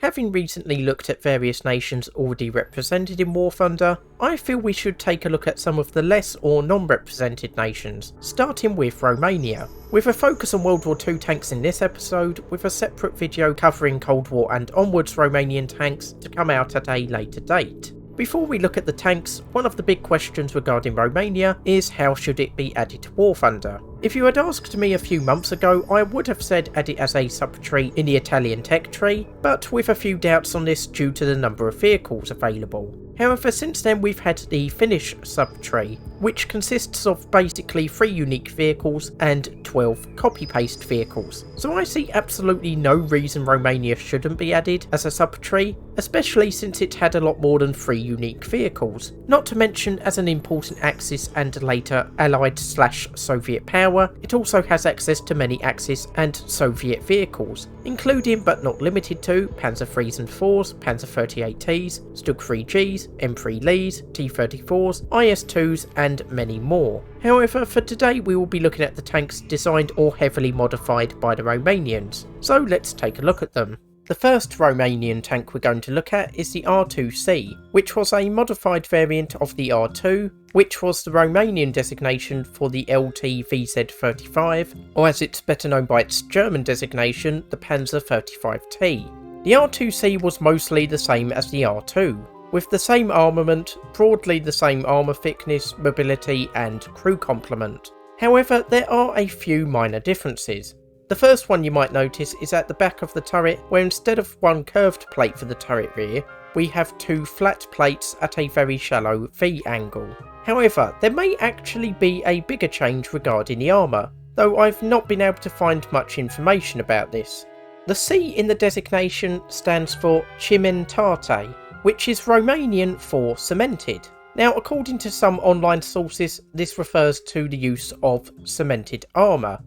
Having recently looked at various nations already represented in War Thunder, I feel we should take a look at some of the less or non-represented nations, starting with Romania, with a focus on World War II tanks in this episode, with a separate video covering Cold War and onwards Romanian tanks to come out at a later date. Before we look at the tanks, one of the big questions regarding Romania is how should it be added to War Thunder? If you had asked me a few months ago, I would have said add it as a subtree in the Italian tech tree, but with a few doubts on this due to the number of vehicles available. However, since then we've had the Finnish subtree, which consists of basically 3 unique vehicles and 12 copy-paste vehicles. So I see absolutely no reason Romania shouldn't be added as a subtree, especially since it had a lot more than 3 unique vehicles. Not to mention, as an important Axis and later Allied/Soviet power, it also has access to many Axis and Soviet vehicles, including but not limited to Panzer IIIs and IVs, Panzer 38Ts, Stug 3Gs, M3 Lees, T-34s, IS-2s and many more. However, for today we will be looking at the tanks designed or heavily modified by the Romanians, so let's take a look at them. The first Romanian tank we're going to look at is the R2C, which was a modified variant of the R2, which was the Romanian designation for the LT-VZ35, or as it's better known by its German designation, the Panzer 35T. The R2C was mostly the same as the R2, with the same armament, broadly the same armour thickness, mobility and crew complement. However, there are a few minor differences. The first one you might notice is at the back of the turret, where instead of one curved plate for the turret rear, we have 2 flat plates at a very shallow V angle. However, there may actually be a bigger change regarding the armour, though I've not been able to find much information about this. The C in the designation stands for Cimentate, which is Romanian for cemented. Now, according to some online sources, this refers to the use of cemented armour,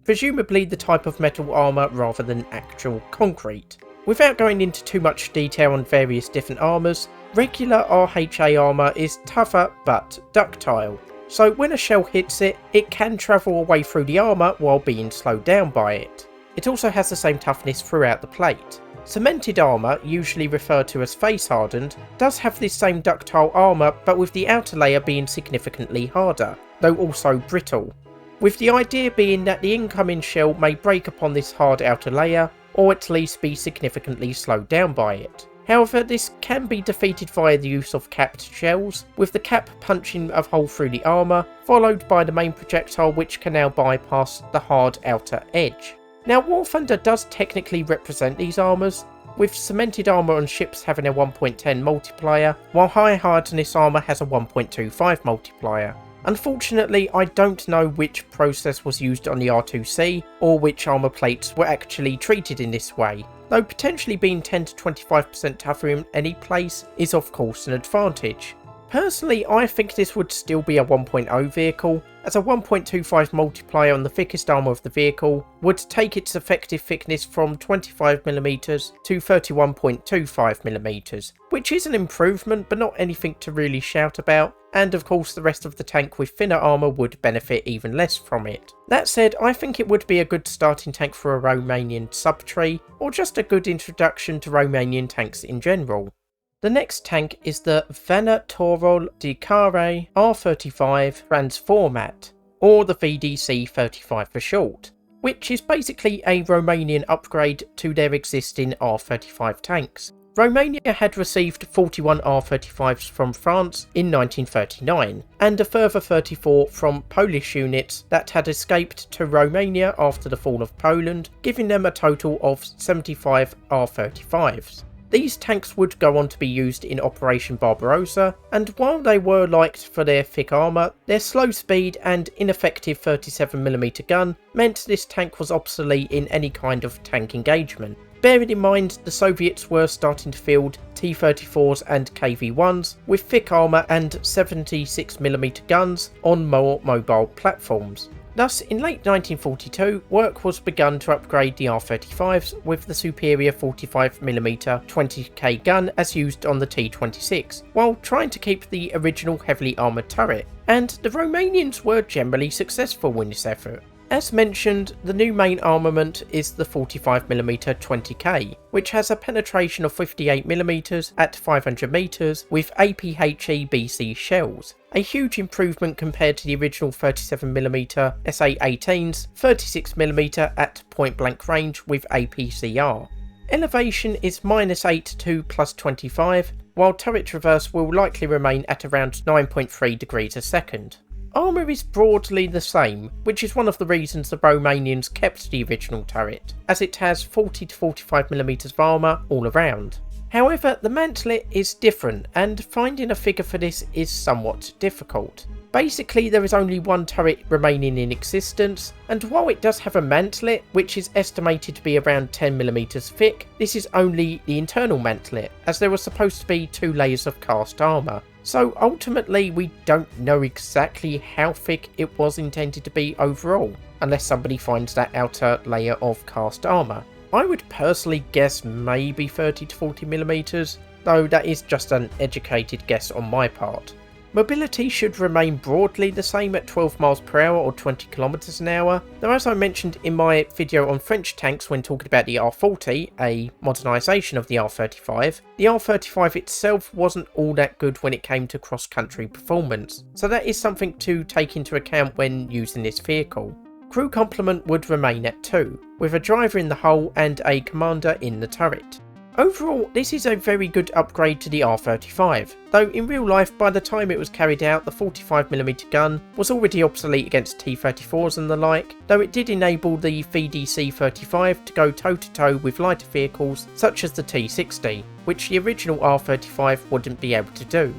presumably the type of metal armour rather than actual concrete. Without going into too much detail on various different armours, regular RHA armour is tougher but ductile, so when a shell hits it, it can travel away through the armour while being slowed down by it. It also has the same toughness throughout the plate. Cemented armour, usually referred to as face hardened, does have this same ductile armour but with the outer layer being significantly harder, though also brittle, with the idea being that the incoming shell may break upon this hard outer layer, or at least be significantly slowed down by it. However, this can be defeated via the use of capped shells, with the cap punching a hole through the armour, followed by the main projectile which can now bypass the hard outer edge. Now, War Thunder does technically represent these armours, with cemented armour on ships having a 1.10 multiplier, while high hardness armour has a 1.25 multiplier. Unfortunately, I don't know which process was used on the R2C, or which armour plates were actually treated in this way, though potentially being 10 to 25% tougher in any place is of course an advantage. Personally, I think this would still be a 1.0 vehicle, as a 1.25 multiplier on the thickest armour of the vehicle would take its effective thickness from 25mm to 31.25mm, which is an improvement but not anything to really shout about, and of course the rest of the tank with thinner armour would benefit even less from it. That said, I think it would be a good starting tank for a Romanian subtree, or just a good introduction to Romanian tanks in general. The next tank is the Venatorul de Care R35 Transformat, or the VDC-35 for short, which is basically a Romanian upgrade to their existing R35 tanks. Romania had received 41 R35s from France in 1939, and a further 34 from Polish units that had escaped to Romania after the fall of Poland, giving them a total of 75 R35s. These tanks would go on to be used in Operation Barbarossa, and while they were liked for their thick armour, their slow speed and ineffective 37mm gun meant this tank was obsolete in any kind of tank engagement. Bearing in mind the Soviets were starting to field T-34s and KV-1s with thick armour and 76mm guns on more mobile platforms. Thus, in late 1942, work was begun to upgrade the R35s with the superior 45mm 20k gun as used on the T-26, while trying to keep the original heavily armoured turret, and the Romanians were generally successful in this effort. As mentioned, the new main armament is the 45mm 20K, which has a penetration of 58mm at 500 metres with APHE BC shells, a huge improvement compared to the original 37mm SA-18's 36mm at point blank range with APCR. Elevation is -8 to +25, while turret traverse will likely remain at around 9.3 degrees a second. Armour is broadly the same, which is one of the reasons the Romanians kept the original turret, as it has 40 to 45mm of armour all around. However, the mantlet is different, and finding a figure for this is somewhat difficult. Basically, there is only one turret remaining in existence, and while it does have a mantlet, which is estimated to be around 10mm thick, this is only the internal mantlet, as there were supposed to be 2 layers of cast armour. So ultimately we don't know exactly how thick it was intended to be overall, unless somebody finds that outer layer of cast armour. I would personally guess maybe 30 to 40mm, though that is just an educated guess on my part. Mobility should remain broadly the same at 12 miles per hour or 20 kilometers an hour, though as I mentioned in my video on French tanks when talking about the R40, a modernisation of the R35, the R35 itself wasn't all that good when it came to cross-country performance, so that is something to take into account when using this vehicle. Crew complement would remain at 2, with a driver in the hull and a commander in the turret. Overall, this is a very good upgrade to the R35, though in real life by the time it was carried out the 45mm gun was already obsolete against T-34s and the like, though it did enable the VDC-35 to go toe-to-toe with lighter vehicles such as the T-60, which the original R35 wouldn't be able to do.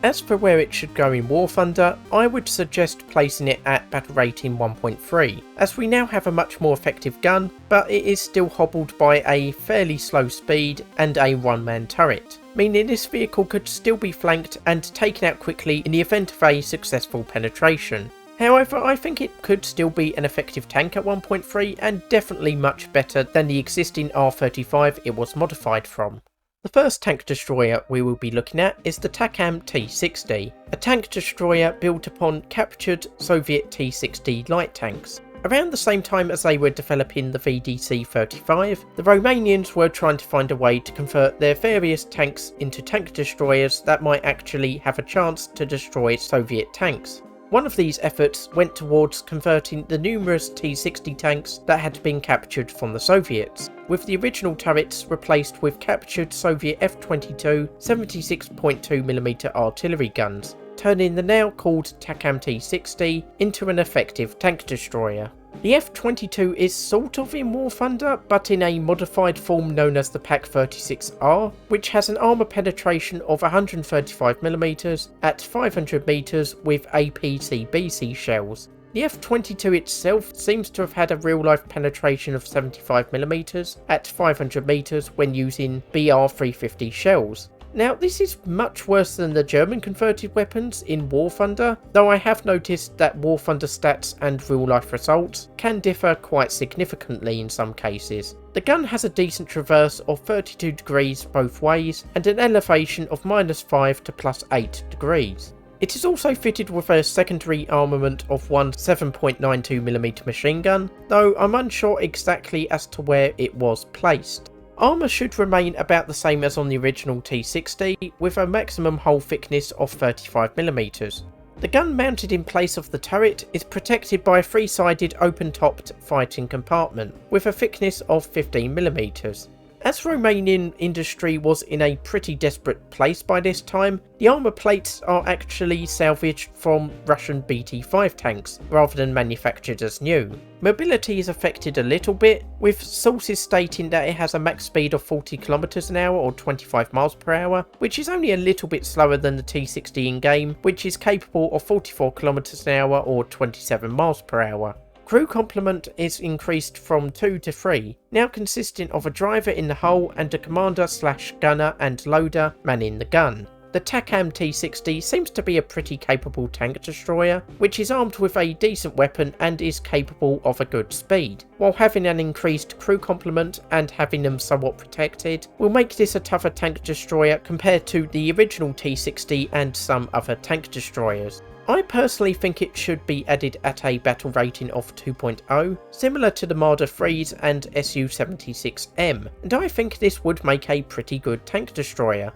As for where it should go in War Thunder, I would suggest placing it at battle rating 1.3, as we now have a much more effective gun, but it is still hobbled by a fairly slow speed and a one-man turret, meaning this vehicle could still be flanked and taken out quickly in the event of a successful penetration. However, I think it could still be an effective tank at 1.3 and definitely much better than the existing R35 it was modified from. The first tank destroyer we will be looking at is the Takam T-60, a tank destroyer built upon captured Soviet T-60 light tanks. Around the same time as they were developing the VDC-35, the Romanians were trying to find a way to convert their various tanks into tank destroyers that might actually have a chance to destroy Soviet tanks. One of these efforts went towards converting the numerous T-60 tanks that had been captured from the Soviets, with the original turrets replaced with captured Soviet F-22 76.2mm artillery guns, turning the now called Takam T-60 into an effective tank destroyer. The F-22 is sort of in War Thunder, but in a modified form known as the Pak-36R, which has an armour penetration of 135mm at 500 metres with APC-BC shells. The F-22 itself seems to have had a real-life penetration of 75mm at 500 metres when using BR-350 shells. Now, this is much worse than the German converted weapons in War Thunder, though I have noticed that War Thunder stats and real-life results can differ quite significantly in some cases. The gun has a decent traverse of 32 degrees both ways and an elevation of -5 to +8 degrees. It is also fitted with a secondary armament of one 7.92mm machine gun, though I'm unsure exactly as to where it was placed. Armour should remain about the same as on the original T-60, with a maximum hull thickness of 35mm. The gun mounted in place of the turret is protected by a 3-sided open-topped fighting compartment, with a thickness of 15mm. As Romanian industry was in a pretty desperate place by this time, the armour plates are actually salvaged from Russian BT-5 tanks, rather than manufactured as new. Mobility is affected a little bit, with sources stating that it has a max speed of 40 km an hour or 25 miles per hour, which is only a little bit slower than the T-60 in-game, which is capable of 44 km an hour or 27 miles per hour. Crew complement is increased from 2 to 3, now consisting of a driver in the hull and a commander/gunner and loader manning the gun. The Takam T-60 seems to be a pretty capable tank destroyer, which is armed with a decent weapon and is capable of a good speed, while having an increased crew complement and having them somewhat protected will make this a tougher tank destroyer compared to the original T-60 and some other tank destroyers. I personally think it should be added at a battle rating of 2.0, similar to the Marder 3s and Su-76M, and I think this would make a pretty good tank destroyer.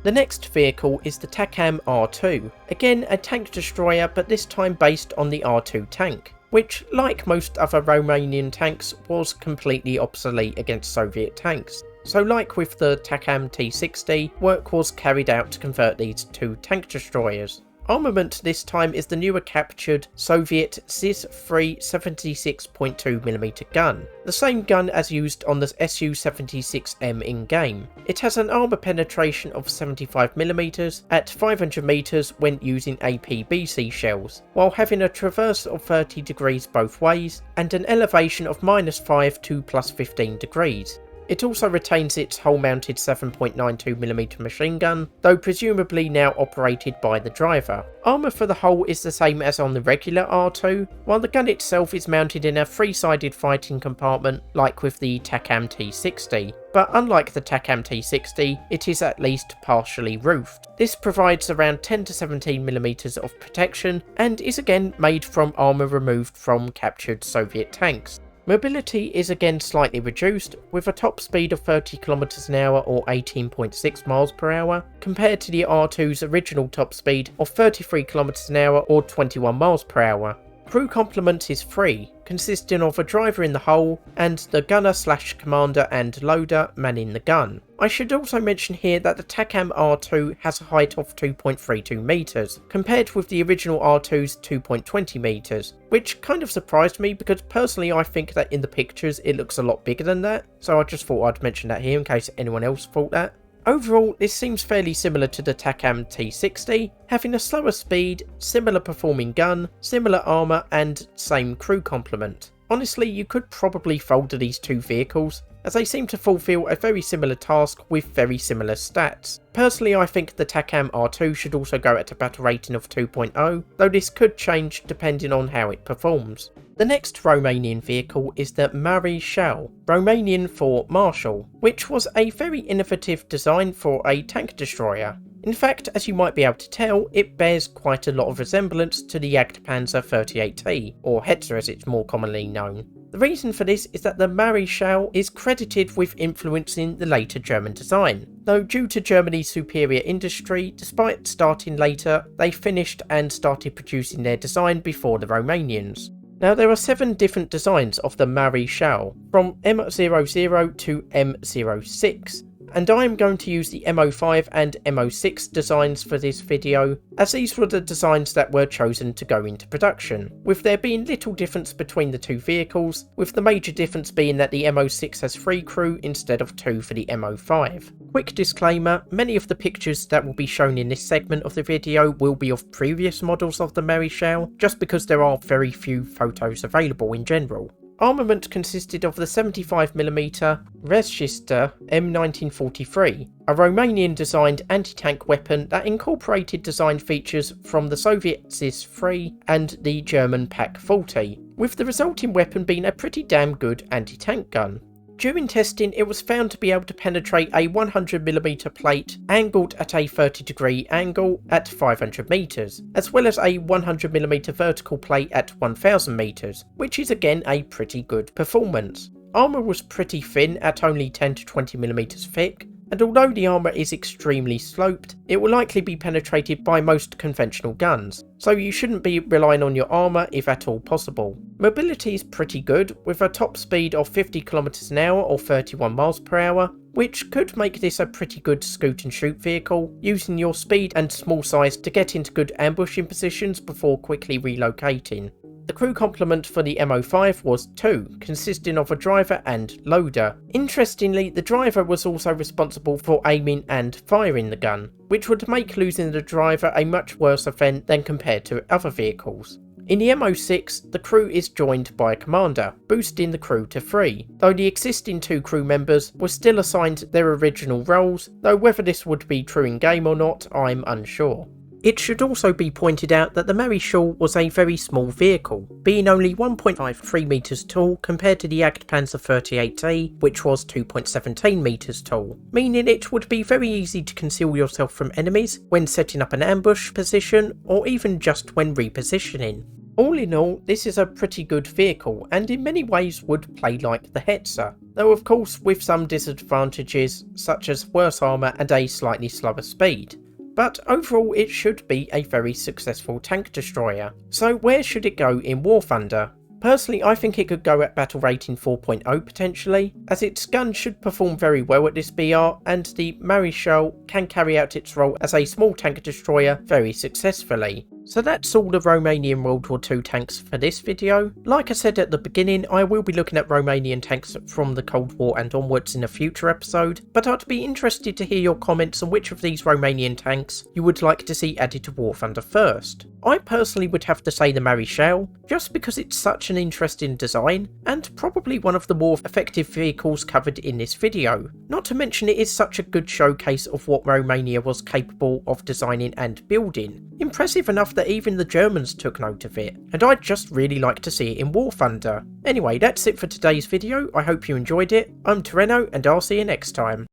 The next vehicle is the Takam R2, again a tank destroyer but this time based on the R2 tank, which, like most other Romanian tanks, was completely obsolete against Soviet tanks. So like with the Takam T60, work was carried out to convert these to tank destroyers. Armament this time is the newer captured Soviet ZIS-3 76.2mm gun, the same gun as used on the Su-76M in-game. It has an armour penetration of 75mm at 500 meters when using APBC shells, while having a traverse of 30 degrees both ways and an elevation of -5 to +15 degrees. It also retains its hull-mounted 7.92mm machine gun, though presumably now operated by the driver. Armour for the hull is the same as on the regular R2, while the gun itself is mounted in a three-sided fighting compartment like with the Takam T60, but unlike the Takam T60, it is at least partially roofed. This provides around 10 to 17mm of protection and is again made from armour removed from captured Soviet tanks. Mobility is again slightly reduced, with a top speed of 30 km an hour or 18.6 miles per hour, compared to the R2's original top speed of 33 km an hour or 21 miles per hour. Crew complement is free, consisting of a driver in the hull and the gunner/commander and loader manning the gun. I should also mention here that the Takam R2 has a height of 2.32 meters, compared with the original R2's 2.20 meters, which kind of surprised me because personally I think that in the pictures it looks a lot bigger than that, so I just thought I'd mention that here in case anyone else thought that. Overall, this seems fairly similar to the Takam T60, having a slower speed, similar performing gun, similar armour and same crew complement. Honestly, you could probably fold these two vehicles, as they seem to fulfill a very similar task with very similar stats. Personally, I think the Takam R2 should also go at a battle rating of 2.0, though this could change depending on how it performs. The next Romanian vehicle is the Mare Shal, Romanian for Marshall, which was a very innovative design for a tank destroyer. In fact, as you might be able to tell, it bears quite a lot of resemblance to the Jagdpanzer 38T, or Hetzer as it's more commonly known. The reason for this is that the Mare Shal is credited with influencing the later German design, though due to Germany's superior industry, despite starting later, they finished and started producing their design before the Romanians. Now there are 7 different designs of the Mare Shal, from M00 to M06, and I am going to use the M05 and M06 designs for this video, as these were the designs that were chosen to go into production, with there being little difference between the two vehicles, with the major difference being that the M06 has 3 crew instead of 2 for the M05. Quick disclaimer, many of the pictures that will be shown in this segment of the video will be of previous models of the Mare Shal, just because there are very few photos available in general. Armament consisted of the 75mm Rezsister M1943, a Romanian-designed anti-tank weapon that incorporated design features from the Soviet ZIS-3 and the German PaK-40, with the resulting weapon being a pretty damn good anti-tank gun. During testing, it was found to be able to penetrate a 100mm plate angled at a 30-degree angle at 500 meters, as well as a 100mm vertical plate at 1000 meters, which is again a pretty good performance. Armour was pretty thin at only 10 to 20mm thick, and although the armour is extremely sloped, it will likely be penetrated by most conventional guns, so you shouldn't be relying on your armour if at all possible. Mobility is pretty good, with a top speed of 50 km an hour or 31 miles per hour, which could make this a pretty good scoot and shoot vehicle, using your speed and small size to get into good ambushing positions before quickly relocating. The crew complement for the M05 was 2, consisting of a driver and loader. Interestingly, the driver was also responsible for aiming and firing the gun, which would make losing the driver a much worse event than compared to other vehicles. In the M06, the crew is joined by a commander, boosting the crew to 3, though the existing 2 crew members were still assigned their original roles, though whether this would be true in game or not, I'm unsure. It should also be pointed out that the Marischal was a very small vehicle, being only 1.53 metres tall compared to the Jagdpanzer 38T, which was 2.17 metres tall, meaning it would be very easy to conceal yourself from enemies when setting up an ambush position or even just when repositioning. All in all, this is a pretty good vehicle and in many ways would play like the Hetzer, though of course with some disadvantages such as worse armour and a slightly slower speed. But overall it should be a very successful tank destroyer. So where should it go in War Thunder? Personally, I think it could go at battle rating 4.0 potentially, as its gun should perform very well at this BR and the Marischal can carry out its role as a small tank destroyer very successfully. So that's all the Romanian World War II tanks for this video. Like I said at the beginning, I will be looking at Romanian tanks from the Cold War and onwards in a future episode, but I'd be interested to hear your comments on which of these Romanian tanks you would like to see added to War Thunder first. I personally would have to say the Marischal, just because it's such an interesting design, and probably one of the more effective vehicles covered in this video. Not to mention it is such a good showcase of what Romania was capable of designing and building. Impressive enough that even the Germans took note of it, and I'd just really like to see it in War Thunder. Anyway, that's it for today's video. I hope you enjoyed it. I'm Terreno, and I'll see you next time.